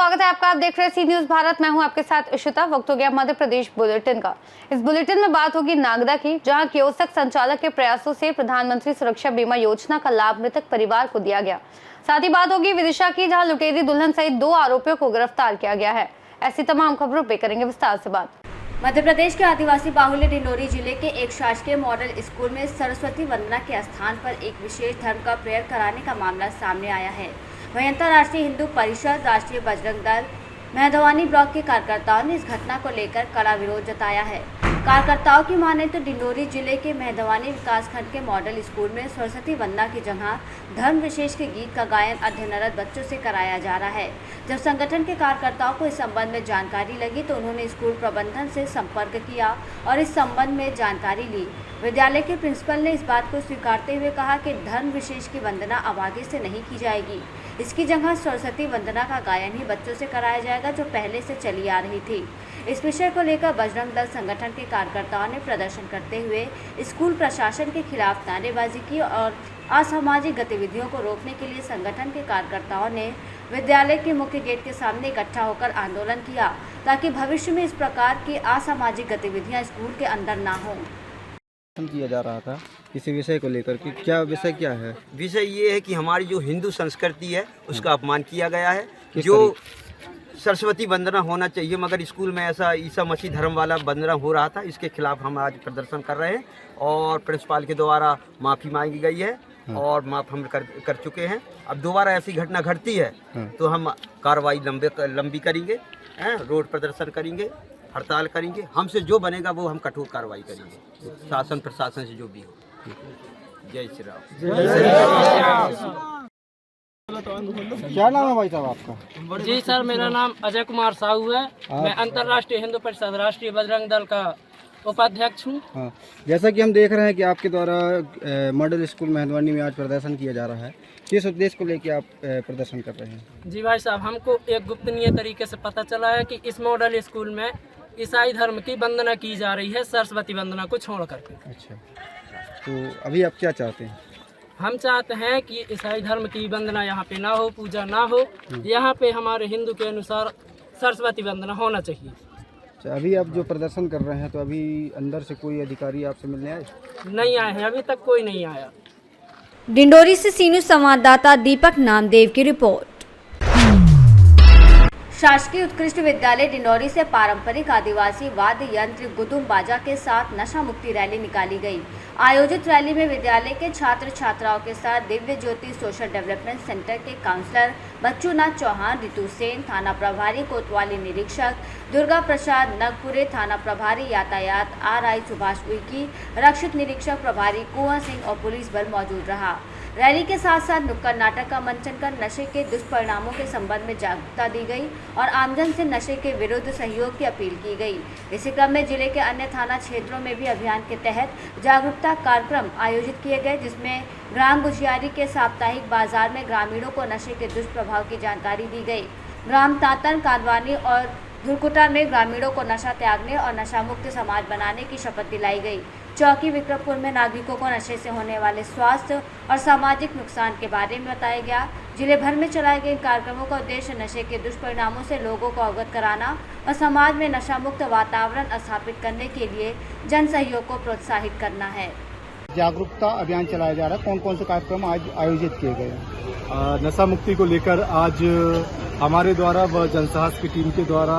स्वागत है आपका। आप देख रहे हैं सी न्यूज भारत। मैं हूं आपके साथ इशिता। वक्त हो गया मध्य प्रदेश बुलेटिन का। इस बुलेटिन में बात होगी नागदा की, जहां कियोस्क संचालक के प्रयासों से प्रधानमंत्री सुरक्षा बीमा योजना का लाभ मृतक परिवार को दिया गया। साथ ही बात होगी विदिशा की, जहां लुटेरी दुल्हन सहित 2 आरोपियों को गिरफ्तार किया गया है। ऐसी तमाम खबरों पे करेंगे विस्तार से बात। मध्य प्रदेश के आदिवासी बाहुल्य डिंडोरी जिले के एक शासकीय मॉडल स्कूल में सरस्वती वंदना के स्थान पर एक विशेष धर्म का प्रयोग कराने का मामला सामने आया है। वहीं अंतर्राष्ट्रीय हिंदू परिषद, राष्ट्रीय बजरंग दल, मेहदवानी ब्लॉक के कार्यकर्ताओं ने इस घटना को लेकर कड़ा विरोध जताया है। कार्यकर्ताओं की माने तो डिंडोरी जिले के मेहदवानी विकासखंड के मॉडल स्कूल में सरस्वती वंदना की जगह धर्म विशेष के गीत का गायन अध्ययनरत बच्चों से कराया जा रहा है। जब संगठन के कार्यकर्ताओं को इस संबंध में जानकारी लगी तो उन्होंने स्कूल प्रबंधन से संपर्क किया और इस संबंध में जानकारी ली। विद्यालय के प्रिंसिपल ने इस बात को स्वीकारते हुए कहा कि धर्म विशेष की वंदना अब आगे से नहीं की जाएगी। इसकी जगह सरस्वती वंदना का गायन ही बच्चों से कराया जाएगा, जो पहले से चली आ रही थी। इस विषय को लेकर बजरंग दल संगठन के कार्यकर्ताओं ने प्रदर्शन करते हुए स्कूल प्रशासन के खिलाफ नारेबाजी की और असामाजिक गतिविधियों को रोकने के लिए संगठन के कार्यकर्ताओं ने विद्यालय के मुख्य गेट के सामने इकट्ठा होकर आंदोलन किया, ताकि भविष्य में इस प्रकार की असामाजिक गतिविधियां स्कूल के अंदर ना हों। किया जा रहा था इसी विषय को लेकर कि क्या विषय क्या है? विषय ये है कि हमारी जो हिंदू संस्कृति है उसका अपमान किया गया है। जो सरस्वती वंदना होना चाहिए, मगर स्कूल में ऐसा ईसा मसीह धर्म वाला वंदना हो रहा था। इसके खिलाफ हम आज प्रदर्शन कर रहे हैं और प्रिंसिपल के द्वारा माफ़ी मांगी गई है और माफ़ हम कर चुके हैं। अब दोबारा ऐसी घटना घटती है तो हम कार्रवाई लंबी करेंगे, रोड प्रदर्शन करेंगे, हड़ताल करेंगे। हमसे जो बनेगा वो हम कठोर कार्रवाई करेंगे, शासन प्रशासन से जो भी हो। जय श्री राम। क्या नाम है भाई साहब आपका? जी सर, मेरा नाम अजय कुमार साहू है। मैं अंतर्राष्ट्रीय हिंदू परिषद, राष्ट्रीय बजरंग दल का उपाध्यक्ष हूँ। हाँ, जैसा कि हम देख रहे हैं कि आपके द्वारा मॉडल स्कूल मेहदवानी में आज प्रदर्शन किया जा रहा है, किस उद्देश्य को लेकर आप प्रदर्शन कर रहे हैं? जी भाई साहब, हमको एक गुप्तनीय तरीके से पता चला है कि इस मॉडल स्कूल में ईसाई धर्म की वंदना की जा रही है, सरस्वती वंदना को छोड़ करके। अच्छा, तो अभी आप क्या चाहते हैं? हम चाहते हैं कि ईसाई धर्म की वंदना यहाँ पे ना हो, पूजा ना हो। यहाँ पे हमारे हिंदू के अनुसार सरस्वती वंदना होना चाहिए। अच्छा, अभी आप जो प्रदर्शन कर रहे हैं तो अभी अंदर से कोई अधिकारी आपसे मिलने आए? नहीं आए हैं, अभी तक कोई नहीं आया। डिंडोरी से सी न्यूज संवाददाता दीपक नामदेव की रिपोर्ट। शासकीय उत्कृष्ट विद्यालय डिंडोरी से पारंपरिक आदिवासी वाद्य यंत्र गुदुम बाजा के साथ नशा मुक्ति रैली निकाली गई। आयोजित रैली में विद्यालय के छात्र छात्राओं के साथ दिव्य ज्योति सोशल डेवलपमेंट सेंटर के काउंसलर बच्चूनाथ चौहान, रितु सेन, थाना प्रभारी कोतवाली निरीक्षक दुर्गा प्रसाद नगपुरे, थाना प्रभारी यातायात RI सुभाष उइकी, रक्षित निरीक्षक प्रभारी कुंवर सिंह और पुलिस बल मौजूद रहा। रैली के साथ साथ नुक्कड़ नाटक का मंचन कर नशे के दुष्परिणामों के संबंध में जागरूकता दी गई और आमजन से नशे के विरुद्ध सहयोग की अपील की गई। इसी क्रम में जिले के अन्य थाना क्षेत्रों में भी अभियान के तहत जागरूकता कार्यक्रम आयोजित किए गए, जिसमें ग्राम गुजियारी के साप्ताहिक बाजार में ग्रामीणों को नशे के दुष्प्रभाव की जानकारी दी गई। ग्राम तातन, कांदवानी और धुरकुटा में ग्रामीणों को नशा त्यागने और नशा मुक्त समाज बनाने की शपथ दिलाई गई। चौकी विक्रमपुर में नागरिकों को नशे से होने वाले स्वास्थ्य और सामाजिक नुकसान के बारे में बताया गया। जिले भर में चलाए गए कार्यक्रमों का उद्देश्य नशे के दुष्परिणामों से लोगों को अवगत कराना और समाज में नशा मुक्त वातावरण स्थापित करने के लिए जन सहयोग को प्रोत्साहित करना है। जागरूकता अभियान चलाया जा रहा है, कौन कौन से कार्यक्रम आज आयोजित किए गए? नशा मुक्ति को लेकर आज हमारे द्वारा व जनसाहस की टीम के द्वारा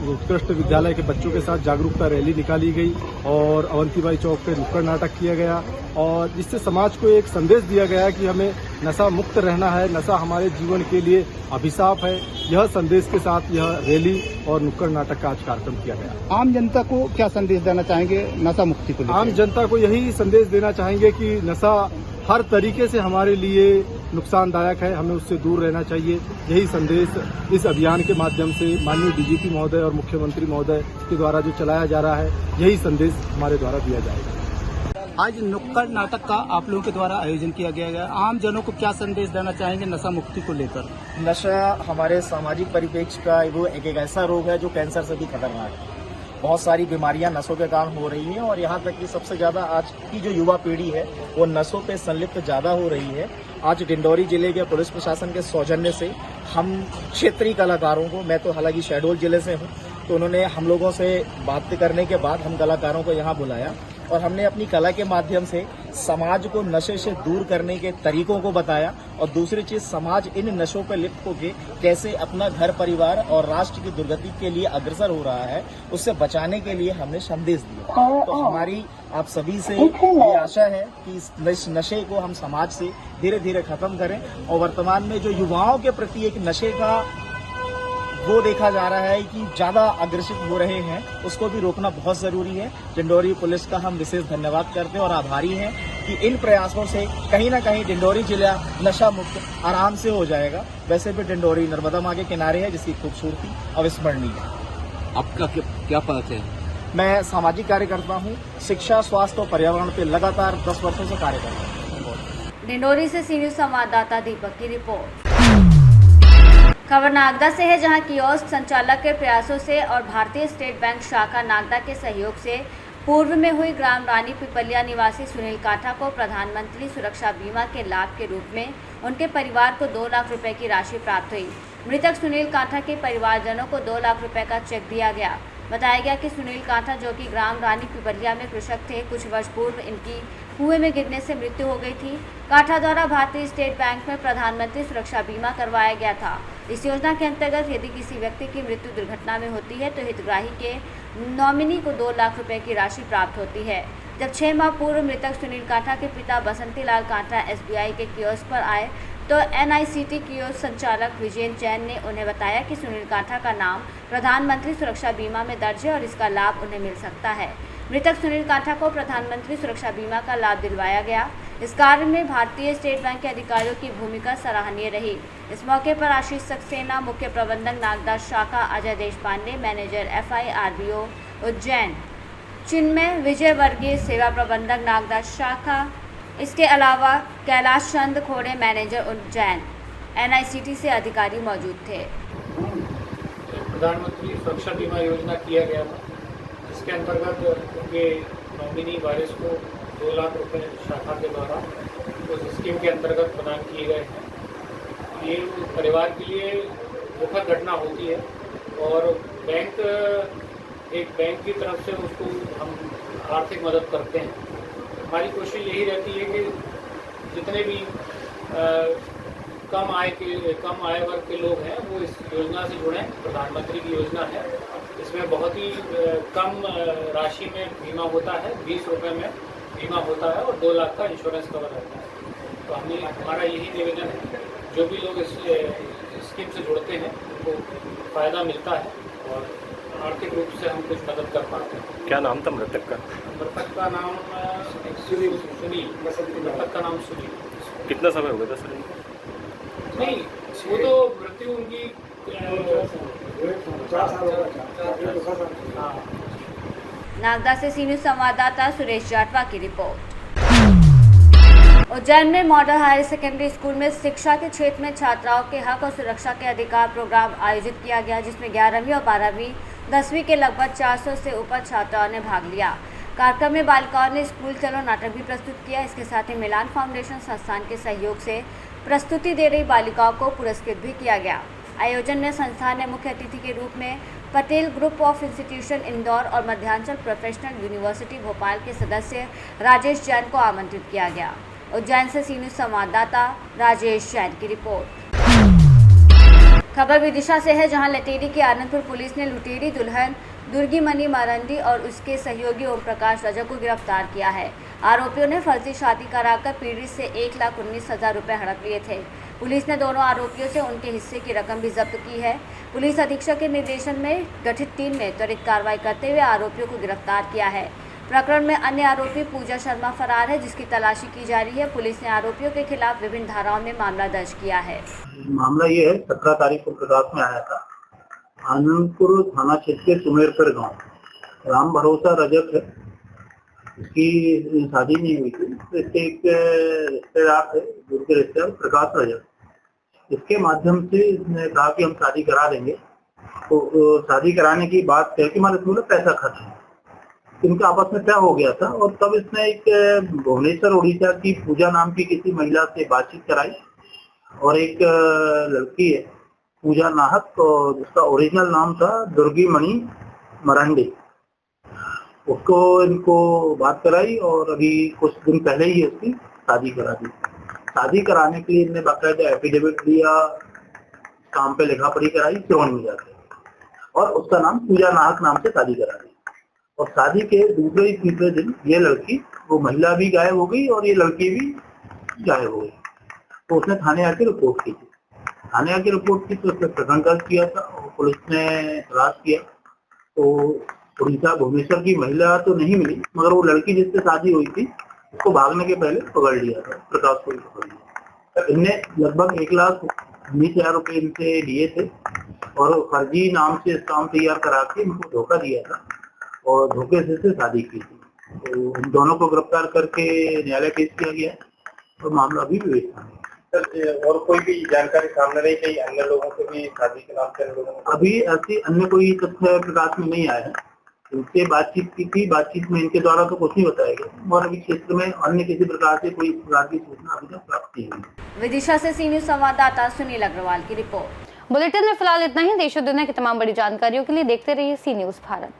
उत्कृष्ट विद्यालय के बच्चों के साथ जागरूकता रैली निकाली गई और अवंतीबाई चौक पे नुक्कड़ नाटक किया गया और जिससे समाज को एक संदेश दिया गया कि हमें नशा मुक्त रहना है, नशा हमारे जीवन के लिए अभिशाप है। यह संदेश के साथ यह रैली और नुक्कड़ नाटक का आज कार्यक्रम किया गया। आम जनता को क्या संदेश देना चाहेंगे नशा मुक्ति को लेकर? आम जनता को यही संदेश देना चाहेंगे कि नशा हर तरीके से हमारे लिए नुकसानदायक है, हमें उससे दूर रहना चाहिए। यही संदेश इस अभियान के माध्यम से माननीय DGP महोदय और मुख्यमंत्री महोदय के द्वारा जो चलाया जा रहा है, यही संदेश हमारे द्वारा दिया जाएगा। आज नुक्कड़ नाटक का आप लोगों के द्वारा आयोजन किया गया है, आम जनों को क्या संदेश देना चाहेंगे नशा मुक्ति को लेकर? नशा हमारे सामाजिक परिप्रेक्ष्य का वो एक ऐसा रोग है जो कैंसर से भी खतरनाक है। बहुत सारी बीमारियां नशों के कारण हो रही हैं और यहाँ तक कि सबसे ज्यादा आज की जो युवा पीढ़ी है वो नशों पे संलिप्त ज्यादा हो रही है। आज डिंडोरी जिले के पुलिस प्रशासन के सौजन्य से हम क्षेत्रीय कलाकारों को, मैं तो हालांकि शहडोल जिले से हूं, तो उन्होंने हम लोगों से बात करने के बाद हम कलाकारों को यहाँ बुलाया और हमने अपनी कला के माध्यम से समाज को नशे से दूर करने के तरीकों को बताया और दूसरी चीज समाज इन नशों पर लिप्त होकर कैसे अपना घर परिवार और राष्ट्र की दुर्गति के लिए अग्रसर हो रहा है, उससे बचाने के लिए हमने संदेश दिया। तो हमारी आप सभी से ये आशा है कि इस नशे को हम समाज से धीरे धीरे खत्म करें और वर्तमान में जो युवाओं के प्रति एक नशे का वो देखा जा रहा है कि ज्यादा अग्रसित हो रहे हैं, उसको भी रोकना बहुत जरूरी है। डिंडोरी पुलिस का हम विशेष धन्यवाद करते हैं और आभारी हैं कि इन प्रयासों से कहीं ना कहीं डिंडोरी जिला नशा मुक्त आराम से हो जाएगा। वैसे भी डिंडोरी नर्मदा माँ के किनारे है, जिसकी खूबसूरती अविस्मरणीय है। आपका क्या पद है? मैं सामाजिक कार्यकर्ता हूँ, शिक्षा, स्वास्थ्य और पर्यावरण पे लगातार 10 वर्षों से कार्य कर रहा हूँ। डिंडोरी से सी न्यूज संवाददाता दीपक की रिपोर्ट। खबर नागदा से है, जहां कियोस्क संचालक के प्रयासों से और भारतीय स्टेट बैंक शाखा नागदा के सहयोग से पूर्व में हुई ग्राम रानी पिपलिया निवासी सुनील काठा को प्रधानमंत्री सुरक्षा बीमा के लाभ के रूप में उनके परिवार को 2 लाख रुपए की राशि प्राप्त हुई। मृतक सुनील काठा के परिवारजनों को 2 लाख रुपए का चेक दिया गया। बताया गया कि सुनील काठा, जो कि ग्राम रानी पिपलिया में कृषक थे, कुछ वर्ष पूर्व इनकी कुएं में गिरने से मृत्यु हो गई थी। काठा द्वारा भारतीय स्टेट बैंक में प्रधानमंत्री सुरक्षा बीमा करवाया गया था। इस योजना के अंतर्गत यदि किसी व्यक्ति की मृत्यु दुर्घटना में होती है तो हितग्राही के नॉमिनी को 2 लाख रुपए की राशि प्राप्त होती है। जब 6 माह पूर्व मृतक सुनील काठा के पिता बसंती लाल काठा SBI के कियोस्क पर आए तो NICT कियोस्क संचालक विजय जैन ने उन्हें बताया कि सुनील काठा का नाम प्रधानमंत्री सुरक्षा बीमा में दर्ज है और इसका लाभ उन्हें मिल सकता है। मृतक सुनील काठा को प्रधानमंत्री सुरक्षा बीमा का लाभ दिलवाया गया। इस कार्य में भारतीय स्टेट बैंक के अधिकारियों की भूमिका सराहनीय रही। इस मौके पर आशीष सक्सेना, मुख्य प्रबंधक नागदा शाखा Ajay Deshpande, manager FI RBO Ujjain Chinmay Vijay Vargiya, सेवा प्रबंधक नागदा शाखा, इसके अलावा कैलाश चंद खोड़े, मैनेजर उज्जैन NICT से अधिकारी मौजूद थे। प्रधानमंत्री सुरक्षा बीमा योजना किया गया था, जिसके अंतर्गत उनके नॉमिनी वारिस को 2 लाख रुपए शाखा के द्वारा उस स्कीम के अंतर्गत प्रदान किए गए हैं। ये परिवार के लिए दुखद घटना होती है और एक बैंक की तरफ से उसको हम आर्थिक मदद करते हैं। हमारी कोशिश यही रहती है कि जितने भी कम आय वर्ग के लोग हैं वो इस योजना से जुड़ें। प्रधानमंत्री की योजना है, इसमें बहुत ही कम राशि में बीमा होता है, 20 रुपये में बीमा होता है और 2 लाख का इंश्योरेंस कवर रहता है। तो हमारा यही निवेदन है, जो भी लोग इस स्कीम से जुड़ते हैं उनको फ़ायदा मिलता है और आर्थिक रूप से हम कुछ मदद कर पाते हैं। क्या नाम था मृतक का? मृतक का नाम सुनील। मृतक का नाम सुनील। कितना समय हो गया था सर? नहीं, वो तो मृत्यु उनकी नागदा से सी न्यूज संवाददाता सुरेश जाटवा की रिपोर्ट। उज्जैन में मॉडल हायर सेकेंडरी स्कूल में शिक्षा के क्षेत्र में छात्राओं के हक और सुरक्षा के अधिकार प्रोग्राम आयोजित किया गया, जिसमें 11वीं और 12वीं 10वीं के लगभग 400 से ऊपर छात्राओं ने भाग लिया। कार्यक्रम में बालिकाओं ने स्कूल चलो नाटक भी प्रस्तुत किया। इसके साथ ही मिलान फाउंडेशन संस्थान के सहयोग से प्रस्तुति दे रही बालिकाओं को पुरस्कृत भी किया गया। आयोजन में संस्थान ने मुख्य अतिथि के रूप में Patel group of institution Indore और मध्यांचल प्रोफेशनल यूनिवर्सिटी भोपाल के सदस्य राजेश जैन को आमंत्रित किया गया। उज्जैन से सी न्यूज संवाददाता राजेश जैन की रिपोर्ट। खबर विदिशा से है, जहां लटेरी की आनंदपुर पुलिस ने लुटेरी दुल्हन दुर्गीमणि मरंडी और उसके सहयोगी ओम प्रकाश रजक को गिरफ्तार किया है। आरोपियों ने फर्जी शादी कराकर पीड़ित से 1,19,000 रुपये हड़प लिए थे। पुलिस ने दोनों आरोपियों से उनके हिस्से की रकम भी जब्त की है। पुलिस अधीक्षक के निर्देशन में गठित टीम ने त्वरित कार्रवाई करते हुए आरोपियों को गिरफ्तार किया है। प्रकरण में अन्य आरोपी पूजा शर्मा फरार है, जिसकी तलाशी की जा रही है। पुलिस ने आरोपियों के खिलाफ विभिन्न धाराओं में मामला दर्ज किया है। मामला ये है, 17 तारीख को प्रकाश में आया था। आनंदपुर थाना क्षेत्र के सुमेरसर गांव, राम भरोसा रजक है, इसकी शादी नहीं हुई थी। इसके एक रिश्तेदार थे, दूर के रिश्तेदार प्रकाश रजक, इसके माध्यम से इसने कहा कि हम शादी करा देंगे। तो शादी कराने की बात कह के हमारे थोड़ा पैसा खर्च है, इनका आपस में तय हो गया था। और तब इसने एक भुवनेश्वर उड़ीसा की पूजा नाम की किसी महिला से बातचीत कराई और एक लड़की है पूजा नाहक और जिसका ओरिजिनल नाम था दुर्गी मणि मरांडे, उसको इनको बात कराई और अभी कुछ दिन पहले ही उसकी शादी करा दी। शादी कराने के लिए इन्हें बाकायदा एफिडेविट दिया, काम पे लिखा पढ़ी कराई श्रवण में जाके, और उसका नाम पूजा नाहक नाम से शादी करा दी। और शादी के दूसरे ही तीसरे दिन ये लड़की, वो महिला भी गायब हो गई और ये लड़की भी गायब हो गई। तो उसने थाने आके रिपोर्ट की थी। थाने आके रिपोर्ट की तो उसने प्रकरण दर्ज किया था और पुलिस ने तलाश किया तो उड़ीसा भुवनेश्वर की महिला तो नहीं मिली, मगर वो लड़की जिससे शादी हुई थी उसको भागने के पहले पकड़ लिया था, प्रकाश को भी पकड़ लिया। तो इनने लगभग 1,19,000 रुपए इनसे लिए थे और फर्जी नाम से काम तैयार करा के इनको धोखा दिया था और धोखे से शादी की थी। तो इन दोनों को गिरफ्तार करके न्यायालय पेश किया गया और मामला अभी विवेचना है। और कोई भी जानकारी सामने रही कई अन्य लोगों से भी शादी के नाम से अन्य लोगों को? अभी ऐसे अन्य कोई तथ्य प्रकाश में नहीं आया है। इनसे बातचीत की थी, बातचीत में इनके द्वारा तो कुछ नहीं बताया गया और अभी क्षेत्र में अन्य किसी प्रकार से कोई प्रकार की सूचना अभी तक प्राप्त नहीं हुई। विदिशा से सी न्यूज संवाददाता सुनील अग्रवाल की रिपोर्ट। बुलेटिन में फिलहाल इतना ही। देश और दुनिया की तमाम बड़ी जानकारियों के लिए देखते रहिए सी न्यूज भारत।